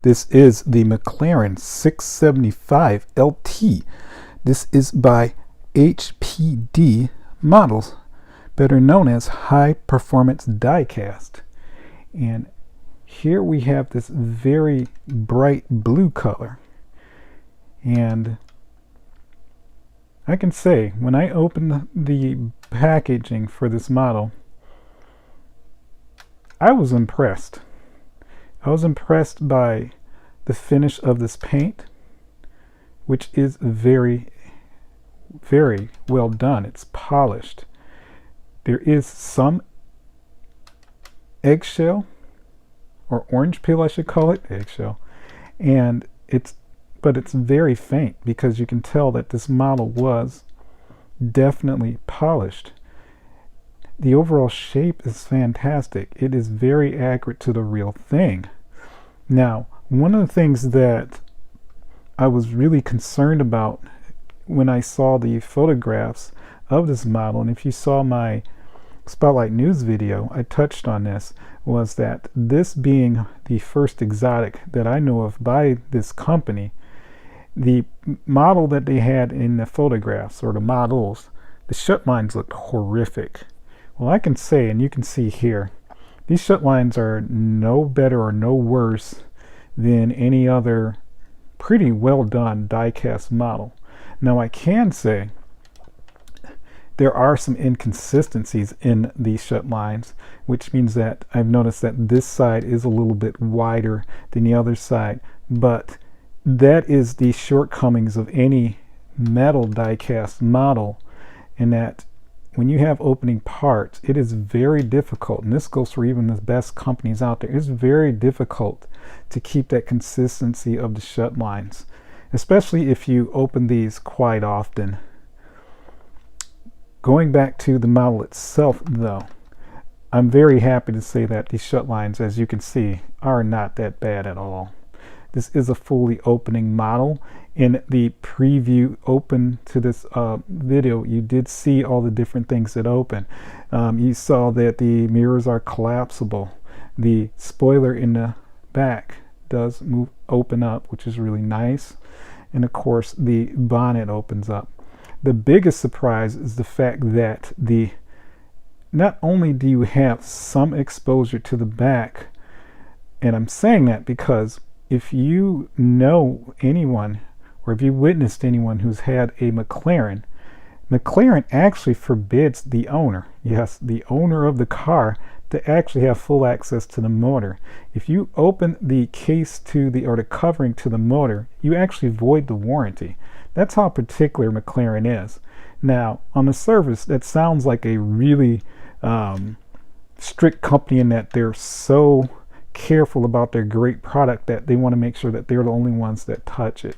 This is the McLAREN 675 LT. This is by HPD models, better known as High Performance Diecast. And here we have this very bright blue color. And I can say, when I opened the packaging for this model, I was impressed. I was impressed by the finish of this paint, which is very, very well done. It's polished. There is some eggshell, or orange peel I should call it, eggshell, but it's very faint because you can tell that this model was definitely polished. The overall shape is fantastic. It is very accurate to the real thing. Now, one of the things that I was really concerned about when I saw the photographs of this model, and if you saw my Spotlight News video, I touched on this, was that this being the first exotic that I know of by this company, the model that they had in the photographs, or the models, the shut lines looked horrific. Well, I can say, and you can see here, these shut lines are no better or no worse than any other pretty well done die-cast model. Now, I can say there are some inconsistencies in these shut lines, which means that I've noticed that this side is a little bit wider than the other side, but that is the shortcomings of any metal die-cast model, in that when you have opening parts, it is very difficult, and this goes for even the best companies out there, it's very difficult to keep that consistency of the shut lines, especially if you open these quite often. Going back to the model itself though, I'm very happy to say that these shut lines, as you can see, are not that bad at all. This is a fully opening model. In the preview open to this video, you did see all the different things that open. You saw that the mirrors are collapsible. The spoiler in the back does open up, which is really nice. And of course, the bonnet opens up. The biggest surprise is the fact that not only do you have some exposure to the back, and I'm saying that because if you know anyone, or if you witnessed anyone who's had a McLAREN, McLAREN actually forbids the owner, yes, the owner of the car, to actually have full access to the motor. If you open the case to or the covering to the motor, you actually void the warranty. That's how particular McLAREN is. Now, on the surface, that sounds like a really strict company, in that they're so careful about their great product that they want to make sure that they're the only ones that touch it.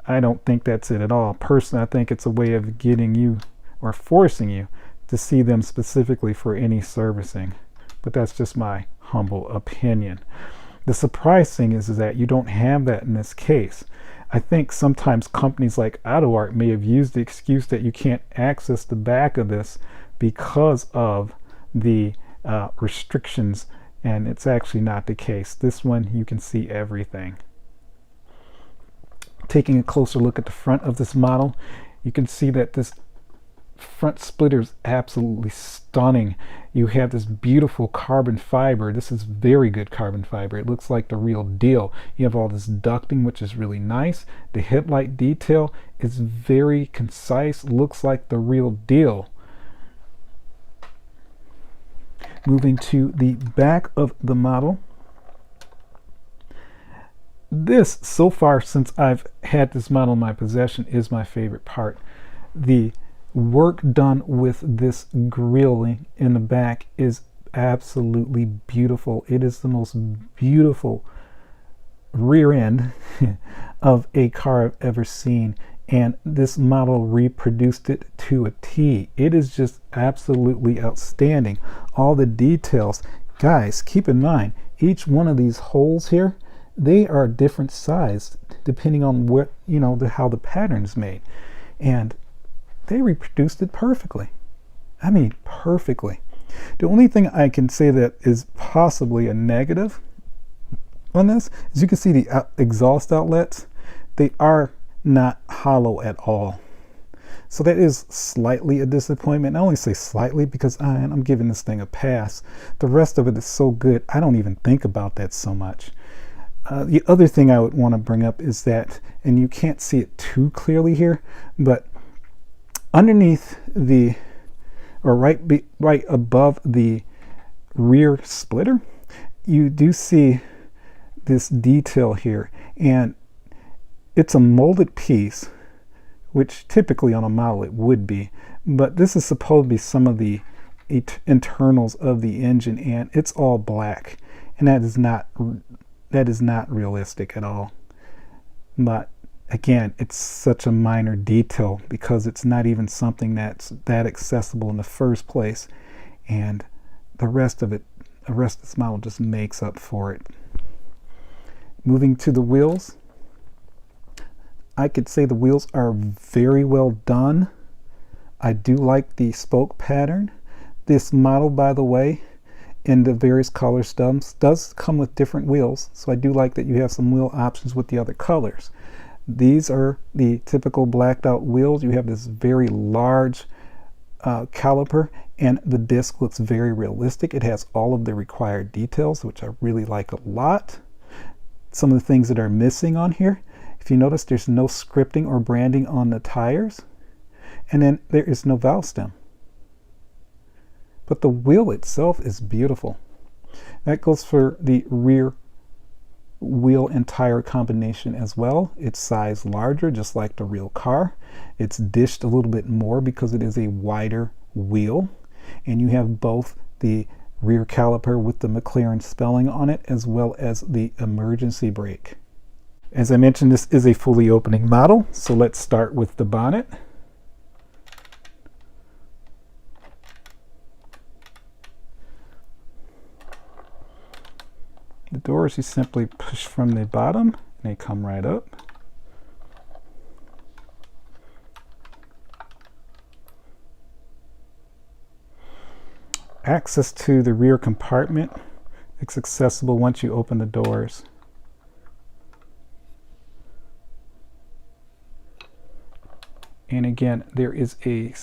I don't think that's it at all. Personally, I think it's a way of getting you, or forcing you, to see them specifically for any servicing. But that's just my humble opinion. The surprise thing is that you don't have that in this case. I think sometimes companies like AutoArt may have used the excuse that you can't access the back of this because of the restrictions, and it's actually not the case. This one, you can see everything. Taking a closer look at the front of this model, you can see that this front splitter is absolutely stunning. You have this beautiful carbon fiber. This is very good carbon fiber. It looks like the real deal. You have all this ducting, which is really nice. The headlight detail is very concise, looks like the real deal. Moving to the back of the model. This, so far since I've had this model in my possession, is my favorite part. The work done with this grilling in the back is absolutely beautiful. It is the most beautiful rear end of a car I've ever seen, and this model reproduced it to a T. It is just absolutely outstanding. All the details, guys, keep in mind, each one of these holes here, they are different sized depending on what, how the pattern is made, and they reproduced it perfectly. I mean, perfectly. The only thing I can say that is possibly a negative on this. As you can see, the exhaust outlets, they are not hollow at all. So that is slightly a disappointment. I only say slightly because I'm giving this thing a pass. The rest of it is so good, I don't even think about that so much. The other thing I would want to bring up is that, and you can't see it too clearly here, but underneath the, or right above the rear splitter, you do see this detail here, and it's a molded piece, which typically on a model it would be, but this is supposed to be some of the internals of the engine, and it's all black, and that is not realistic at all. But again, it's such a minor detail because it's not even something that's that accessible in the first place, and the rest of this model just makes up for it. Moving to the wheels, I could say the wheels are very well done. I do like the spoke pattern. This model, by the way, in the various color stubs, does come with different wheels, so I do like that you have some wheel options with the other colors. These are the typical blacked out wheels. You have this very large caliper, and the disc looks very realistic. It has all of the required details, which I really like a lot. Some of the things that are missing on here, if you notice, there's no scripting or branding on the tires, and then there is no valve stem. But the wheel itself is beautiful. That goes for the rear wheel and tire combination as well. It's sized larger, just like the real car. It's dished a little bit more because it is a wider wheel, and you have both the rear caliper with the McLAREN spelling on it, as well as the emergency brake. As I mentioned, this is a fully opening model, so let's start with the bonnet. The doors you simply push from the bottom and they come right up. Access to the rear compartment is accessible once you open the doors. And again, there is a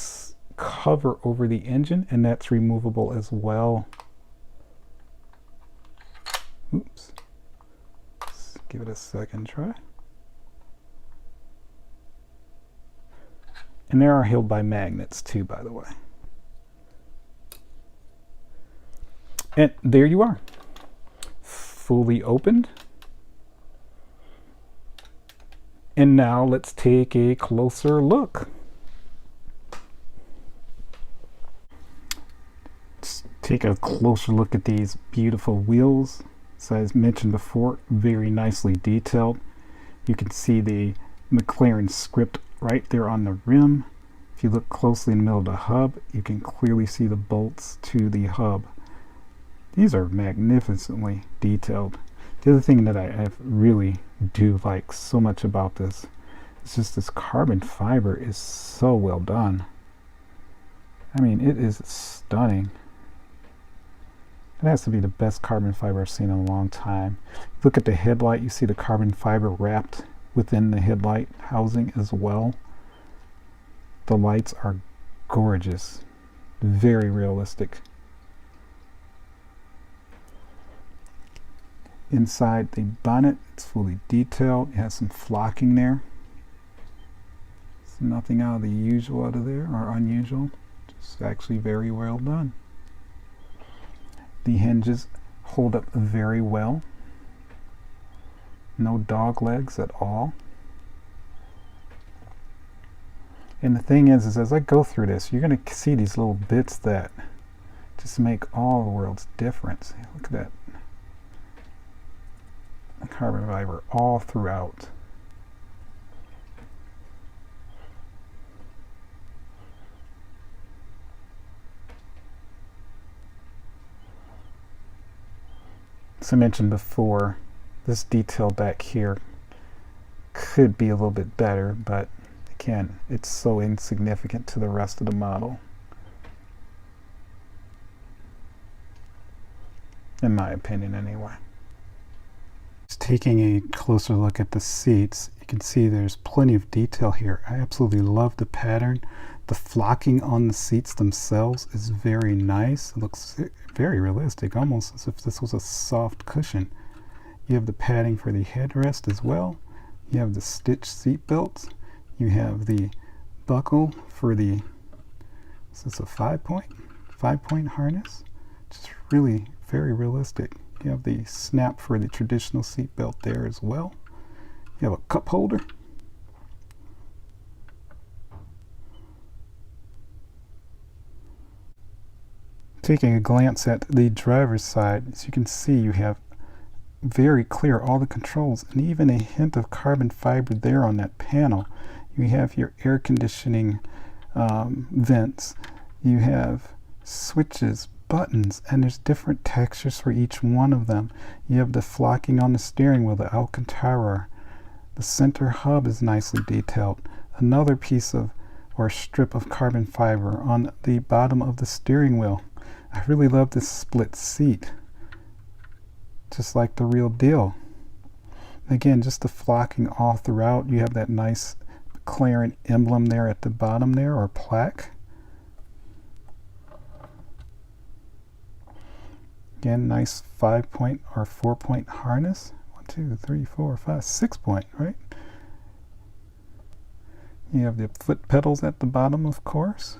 cover over the engine, and that's removable as well. Oops. Let's give it a second try. And they are held by magnets too, by the way. And there you are, fully opened. And now let's take a closer look. Let's take a closer look at these beautiful wheels. So as mentioned before, very nicely detailed. You can see the McLAREN script right there on the rim. If you look closely in the middle of the hub, you can clearly see the bolts to the hub. These are magnificently detailed. The other thing that I really do like so much about this is just this carbon fiber is so well done. I mean, it is stunning. It has to be the best carbon fiber I've seen in a long time. Look at the headlight, you see the carbon fiber wrapped within the headlight housing as well. The lights are gorgeous, very realistic. Inside the bonnet, it's fully detailed. It has some flocking there. It's nothing out of the usual out of there, or unusual. Just actually very well done. The hinges hold up very well. No dog legs at all. And the thing is as I go through this, you're going to see these little bits that just make all the world's difference. Look at that. Carbon fiber all throughout. As I mentioned before, this detail back here could be a little bit better, but again, it's so insignificant to the rest of the model, in my opinion anyway. Just taking a closer look at the seats, you can see there's plenty of detail here. I absolutely love the pattern. The flocking on the seats themselves is very nice. It looks very realistic, almost as if this was a soft cushion. You have the padding for the headrest as well. You have the stitched seat belts. You have the buckle for the, is this a 5-point harness? Just really very realistic. You have the snap for the traditional seat belt there as well. You have a cup holder. Taking a glance at the driver's side, as you can see, you have very clear all the controls and even a hint of carbon fiber there on that panel. You have your air conditioning vents. You have switches, buttons, and there's different textures for each one of them. You have the flocking on the steering wheel, the Alcantara. The center hub is nicely detailed. Another piece of or strip of carbon fiber on the bottom of the steering wheel. I really love this split seat, just like the real deal. Again, just the flocking all throughout. You have that nice McLAREN emblem there at the bottom there, or plaque. Again, nice 5-point or 4-point harness. 1, 2, 3, 4, 5, 6-point, right? You have the foot pedals at the bottom, of course.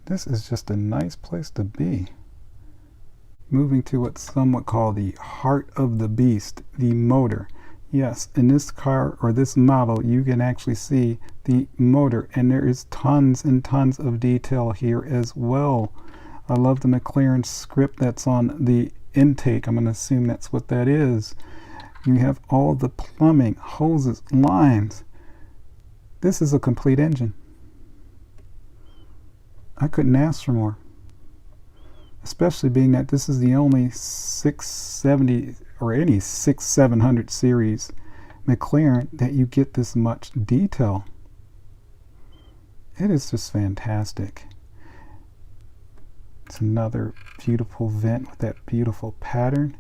This is just a nice place to be. Moving to what some would call the heart of the beast, the motor. Yes, in this car or this model, you can actually see the motor, and there is tons and tons of detail here as well. I love the McLAREN script that's on the intake. I'm going to assume that's what that is. You have all the plumbing, hoses, lines. This is a complete engine. I couldn't ask for more, especially being that this is the only 670 or any 600-700 series McLAREN that you get this much detail. It is just fantastic. It's another beautiful vent with that beautiful pattern.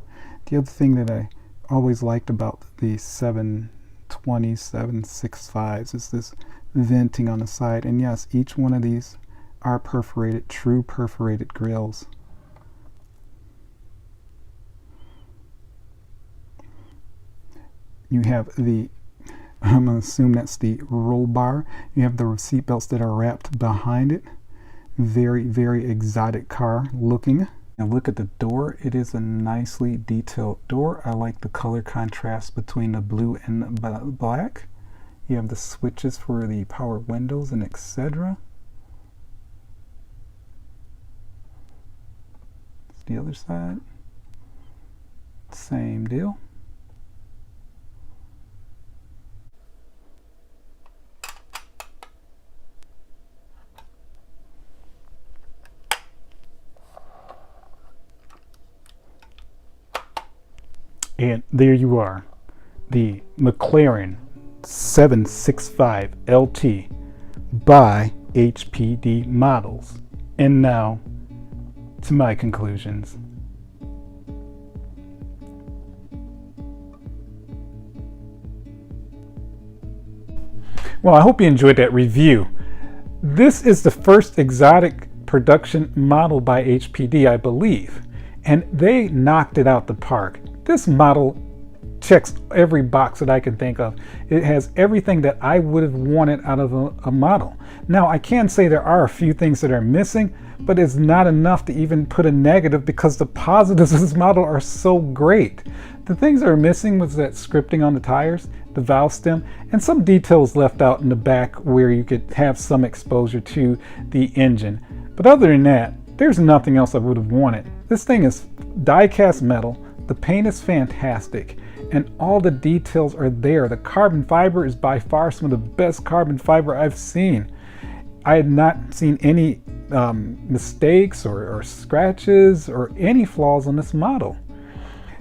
The other thing that I always liked about the 720, 765s is this venting on the side. And yes, each one of these are perforated, true perforated grills. You have the, I'm going to assume that's the roll bar. You have the seat belts that are wrapped behind it. Very, very exotic car looking. Now look at the door. It is a nicely detailed door. I like the color contrast between the blue and the black. You have the switches for the power windows and etc. The other side, same deal. And there you are, the McLAREN 765 LT by HPD models. And now to my conclusions. Well, I hope you enjoyed that review. This is the first exotic production model by HPD, I believe, and they knocked it out the park. This model checks every box that I can think of. It has everything that I would have wanted out of a model. Now, I can say there are a few things that are missing, but it's not enough to even put a negative because the positives of this model are so great. The things that are missing was that scripting on the tires, the valve stem, and some details left out in the back where you could have some exposure to the engine. But other than that, there's nothing else I would have wanted. This thing is die-cast metal, the paint is fantastic, and all the details are there. The carbon fiber is by far some of the best carbon fiber I've seen. I had not seen any mistakes or scratches or any flaws on this model.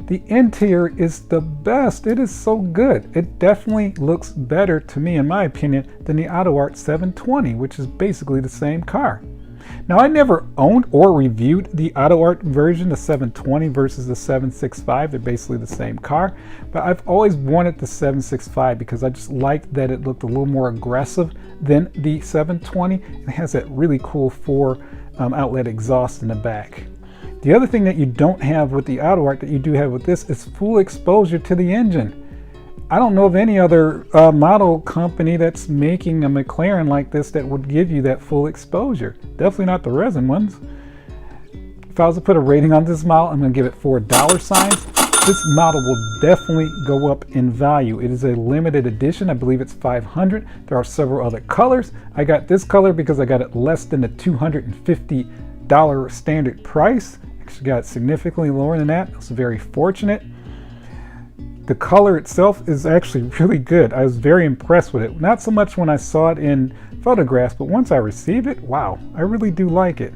The interior is the best. It is so good. It definitely looks better to me, in my opinion, than the AutoArt 720, which is basically the same car. Now, I never owned or reviewed the AutoArt version, the 720 versus the 765. They're basically the same car, but I've always wanted the 765 because I just liked that it looked a little more aggressive than the 720. It has that really cool 4 outlet exhaust in the back. The other thing that you don't have with the AutoArt that you do have with this is full exposure to the engine. I don't know of any other model company that's making a McLaren like this that would give you that full exposure. Definitely not the resin ones. If I was to put a rating on this model, I'm going to give it $4. This model will definitely go up in value. It is a limited edition. I believe it's 500. There are several other colors. I got this color because I got it less than the $250 standard price. Actually got it significantly lower than that. I was very fortunate. The color itself is actually really good. I was very impressed with it. Not so much when I saw it in photographs, but once I received it, wow, I really do like it.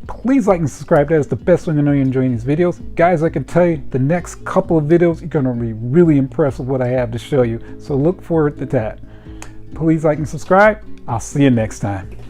Please like and subscribe. That is the best way to know you're enjoying these videos. Guys, I can tell you the next couple of videos, you're going to be really impressed with what I have to show you. So look forward to that. Please like and subscribe. I'll see you next time.